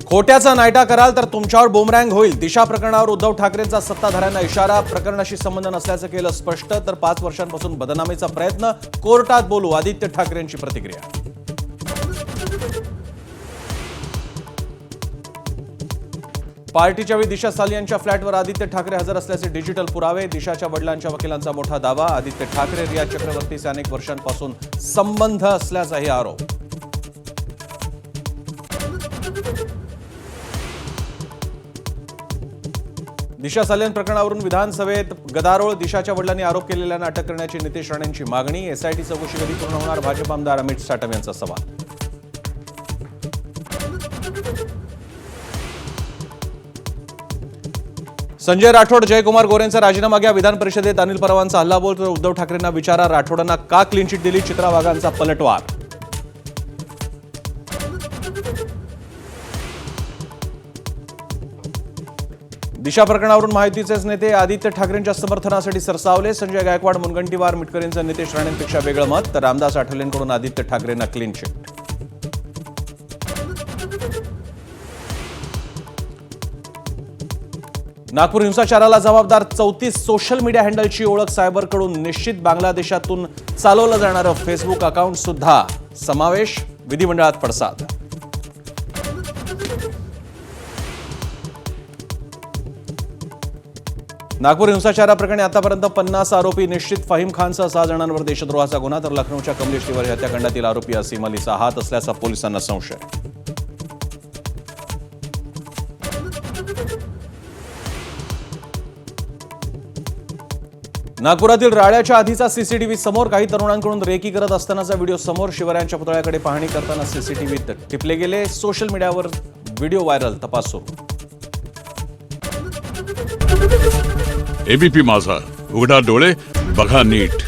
खोट्याचा नायटा कराल तर तुमच्यावर बुमरँग होईल. दिशा प्रकरणावर उद्धव ठाकरेंचा सत्ताधाऱ्यांना इशारा. प्रकरणाशी संबंध नसल्याचं केलं स्पष्ट. तर 5 वर्षांपासून बदनामीचा प्रयत्न. कोर्टात बोलू, आदित्य ठाकरेंची प्रतिक्रिया. पार्टीच्या वेळी दिशा सालियांच्या फ्लॅटवर आदित्य ठाकरे हजर असल्याचे डिजिटल पुरावे. दिशाच्या वडिलांच्या वकिलांचा मोठा दावा. आदित्य ठाकरे रिया चक्रवर्तीचे अनेक वर्षांपासून संबंध असल्याचाही आरोप. दिशा सालियन प्रकरणावरून विधानसभेत गदारोळ. दिशाच्या वडिलांनी आरोप केलेल्यांना अटक करण्याची नितेश राणेंची मागणी. एसआयटी चौकशी कधी पूर्ण होणार, भाजप आमदार अमित साटम यांचा सवाल. संजय राठोड जयकुमार गोरेंचा राजीनामा घ्या. विधान परिषदेत अनिल परबांचा हल्लाबोल. तर उद्धव ठाकरेंना विचारा, राठोडांना का क्लीन चिट दिली. चित्रा वाघांचा पलटवार. दिशा प्रकरणावरून महायुतीचेच नेते आदित्य ठाकरेंच्या समर्थनासाठी सरसावले. संजय गायकवाड, मुनगंटीवार, मिटकरींचं नितेश राणेंपेक्षा वेगळं मत. तर रामदास आठवलेंकडून आदित्य ठाकरेंना क्लीन चिट. नागपूर हिंसाचाराला जबाबदार 34 सोशल मीडिया हँडलची ओळख सायबरकडून निश्चित. बांगलादेशातून चालवलं जाणारं फेसबुक अकाउंट सुद्धा समावेश. विधिमंडळात पडसाद. नागपूर हिंसाचाराप्रकरणी आतापर्यंत 50 आरोपी निश्चित. फहीम खानसह 6 जणांवर देशद्रोहाचा गुन्हा. तर लखनौच्या कमलेश तिवारी हत्याकांडातील आरोपी असीम अलीचा हात असल्याचा पोलिसांना संशय. नागपुरातील राळ्याच्या आधीचा सीसीटीव्ही समोर. काही तरुणांकडून रेकी करत असतानाचा व्हिडिओ समोर. शिवरायांच्या पुतळ्याकडे पाहणी करताना सीसीटीव्हीत टिपले गेले. सोशल मीडियावर व्हिडिओ व्हायरल. तपास सुरू. एबीपी माझा, उघडा डोळे बघा नीट.